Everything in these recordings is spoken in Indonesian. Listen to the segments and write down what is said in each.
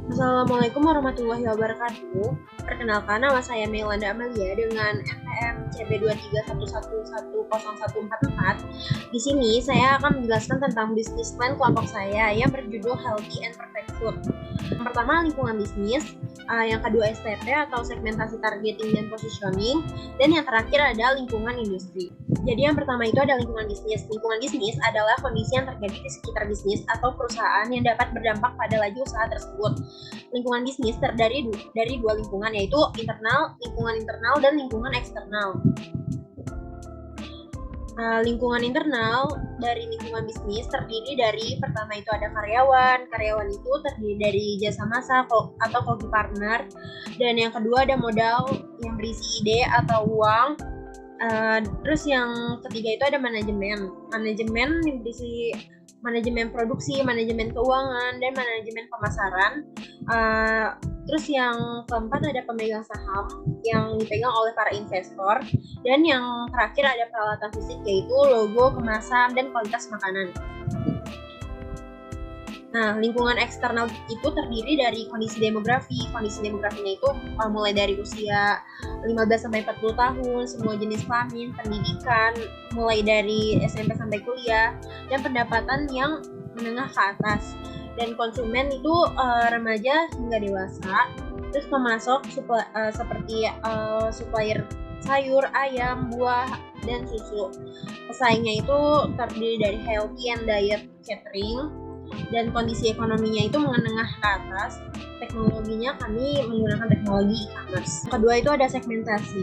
Assalamualaikum warahmatullahi wabarakatuh. Perkenalkan, nama saya Melanda Amalia dengan NPM CB2311110144. Di sini saya akan menjelaskan tentang bisnis plan kelompok saya yang berjudul Healthy and Perfect Food. Yang pertama, lingkungan bisnis. Yang kedua, STP atau segmentasi targeting dan positioning. Dan yang terakhir ada lingkungan industri. Jadi yang pertama itu ada lingkungan bisnis. Lingkungan bisnis adalah kondisi yang terjadi di sekitar bisnis atau perusahaan yang dapat berdampak pada laju usaha tersebut. Lingkungan bisnis terdiri dari dua lingkungan, yaitu lingkungan internal dan lingkungan eksternal. Lingkungan internal dari lingkungan bisnis terdiri dari, pertama itu ada karyawan. Karyawan itu terdiri dari jasa massa atau koki partner. Dan yang kedua ada modal yang berisi ide atau uang. Terus yang ketiga itu ada manajemen. Manajemen yang berisi manajemen produksi, manajemen keuangan, dan manajemen pemasaran. Terus yang keempat ada pemegang saham yang dipegang oleh para investor. Dan yang terakhir ada peralatan fisik, yaitu logo, kemasan, dan kualitas makanan. Nah, lingkungan eksternal itu terdiri dari kondisi demografi. Kondisi demografinya itu mulai dari usia 15-40 tahun, semua jenis kelamin, pendidikan, mulai dari SMP sampai kuliah, dan pendapatan yang menengah ke atas. Dan konsumen itu remaja hingga dewasa. Terus pemasok seperti supplier sayur, ayam, buah, dan susu. Pesaingnya itu terdiri dari healthy and diet catering. Dan kondisi ekonominya itu menengah ke atas. Teknologinya kami menggunakan teknologi e-commerce. Kedua itu ada segmentasi.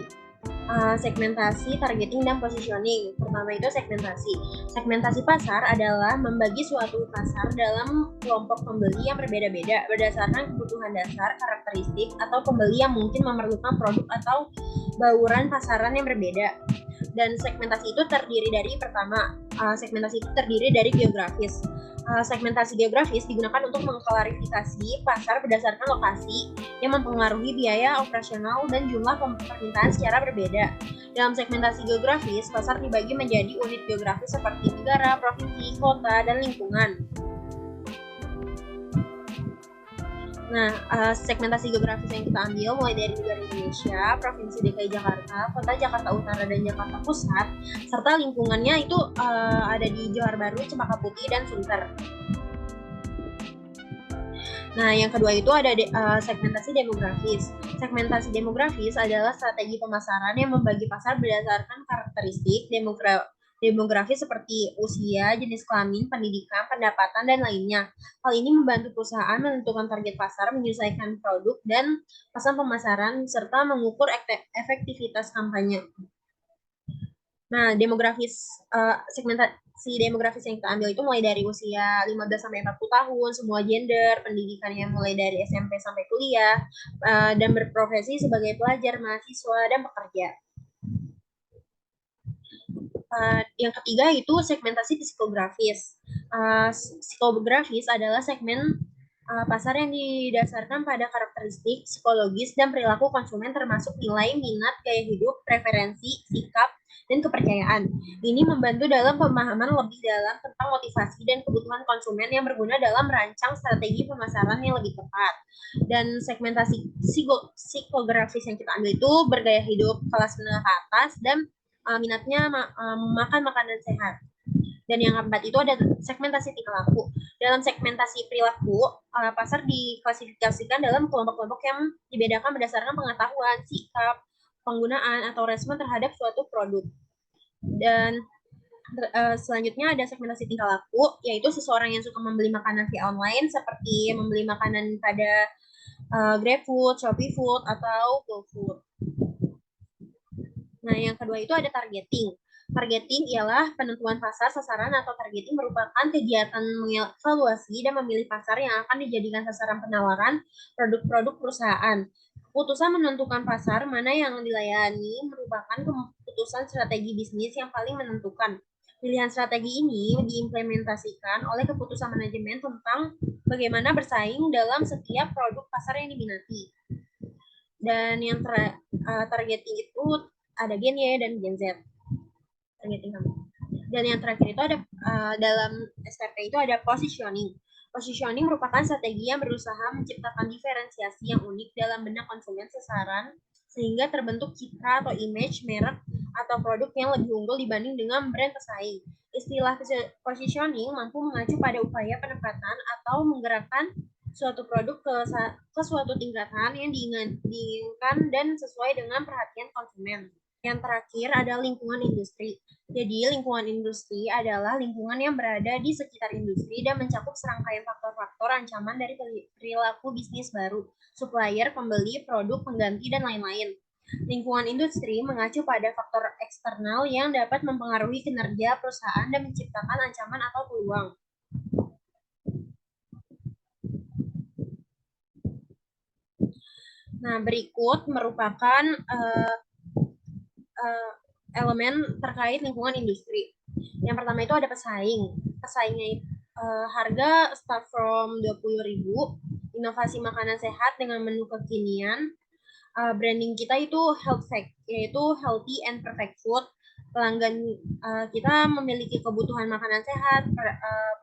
Segmentasi, targeting, dan positioning. Pertama itu segmentasi. Segmentasi pasar adalah membagi suatu pasar dalam kelompok pembeli yang berbeda-beda berdasarkan kebutuhan dasar, karakteristik, atau pembeli yang mungkin memerlukan produk atau bauran pasaran yang berbeda. Dan segmentasi itu terdiri dari, pertama, segmentasi itu terdiri dari geografis. Segmentasi geografis digunakan untuk mengklarifikasi pasar berdasarkan lokasi yang mempengaruhi biaya operasional dan jumlah permintaan secara berbeda. Dalam segmentasi geografis, pasar dibagi menjadi unit geografis seperti negara, provinsi, kota, dan lingkungan. Nah, segmentasi geografis yang kita ambil mulai dari negara Indonesia, Provinsi DKI Jakarta, Kota Jakarta Utara dan Jakarta Pusat, serta lingkungannya itu ada di Johar Baru, Cempaka Putih, dan Sunter. Nah, yang kedua itu ada segmentasi demografis. Segmentasi demografis adalah strategi pemasaran yang membagi pasar berdasarkan karakteristik demografis seperti usia, jenis kelamin, pendidikan, pendapatan, dan lainnya. Hal ini membantu perusahaan menentukan target pasar, menyesuaikan produk dan pesan pemasaran, serta mengukur efektivitas kampanye. Nah, segmentasi demografis yang kita ambil itu mulai dari usia 15-40 tahun, semua gender, pendidikannya mulai dari SMP sampai kuliah, dan berprofesi sebagai pelajar, mahasiswa, dan pekerja. Yang ketiga itu segmentasi psikografis. Psikografis adalah segmen pasar yang didasarkan pada karakteristik psikologis dan perilaku konsumen, termasuk nilai, minat, gaya hidup, preferensi, sikap, dan kepercayaan. Ini membantu dalam pemahaman lebih dalam tentang motivasi dan kebutuhan konsumen yang berguna dalam merancang strategi pemasaran yang lebih tepat. Dan segmentasi psikografis yang kita ambil itu bergaya hidup kelas menengah ke atas dan minatnya makan makanan sehat. Dan yang keempat itu ada segmentasi tingkah laku. Dalam segmentasi perilaku, pasar diklasifikasikan dalam kelompok-kelompok yang dibedakan berdasarkan pengetahuan, sikap, penggunaan, atau respon terhadap suatu produk. Dan selanjutnya ada segmentasi tingkah laku, yaitu seseorang yang suka membeli makanan via online, seperti membeli makanan pada GrabFood, ShopeeFood, atau GoFood. Nah, yang kedua itu ada targeting. Targeting ialah penentuan pasar sasaran, atau targeting merupakan kegiatan mengevaluasi dan memilih pasar yang akan dijadikan sasaran penawaran produk-produk perusahaan. Keputusan menentukan pasar mana yang dilayani merupakan keputusan strategi bisnis yang paling menentukan. Pilihan strategi ini diimplementasikan oleh keputusan manajemen tentang bagaimana bersaing dalam setiap produk pasar yang diminati. Dan yang targeting itu ada Gen Y dan Gen Z. Dan yang terakhir itu ada dalam STP itu ada positioning. Positioning merupakan strategi yang berusaha menciptakan diferensiasi yang unik dalam benak konsumen sasaran sehingga terbentuk citra atau image merek atau produk yang lebih unggul dibanding dengan brand pesaing. Istilah positioning mampu mengacu pada upaya penempatan atau menggerakkan suatu produk ke suatu tingkatan yang diinginkan dan sesuai dengan perhatian konsumen. Yang terakhir adalah lingkungan industri. Jadi, lingkungan industri adalah lingkungan yang berada di sekitar industri dan mencakup serangkaian faktor-faktor ancaman dari perilaku bisnis baru, supplier, pembeli, produk, pengganti, dan lain-lain. Lingkungan industri mengacu pada faktor eksternal yang dapat mempengaruhi kinerja perusahaan dan menciptakan ancaman atau peluang. Nah, berikut merupakan elemen terkait lingkungan industri. Yang pertama itu ada pesaing. Pesaingnya harga start from 20.000, inovasi makanan sehat dengan menu kekinian, branding kita itu health fact, yaitu healthy and perfect food. Pelanggan kita memiliki kebutuhan makanan sehat,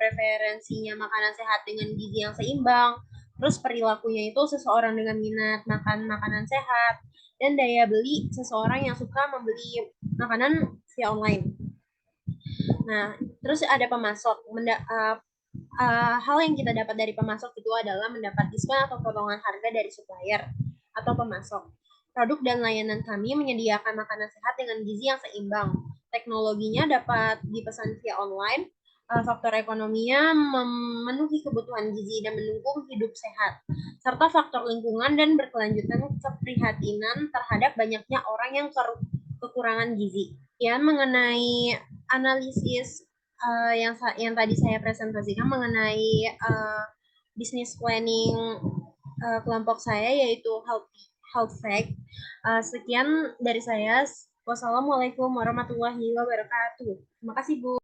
preferensinya makanan sehat dengan gizi yang seimbang, terus perilakunya itu seseorang dengan minat makan makanan sehat, dan daya beli seseorang yang suka membeli makanan via online. Nah, terus ada pemasok. Hal yang kita dapat dari pemasok itu adalah mendapat diskon atau potongan harga dari supplier atau pemasok. Produk dan layanan kami menyediakan makanan sehat dengan gizi yang seimbang. Teknologinya dapat dipesan via online. Faktor ekonominya memenuhi kebutuhan gizi dan mendukung hidup sehat, serta faktor lingkungan dan berkelanjutan keprihatinan terhadap banyaknya orang yang kekurangan gizi. Ya, mengenai analisis yang tadi saya presentasikan mengenai business planning kelompok saya, yaitu health fact. Sekian dari saya. Wassalamualaikum warahmatullahi wabarakatuh. Terima kasih, Bu.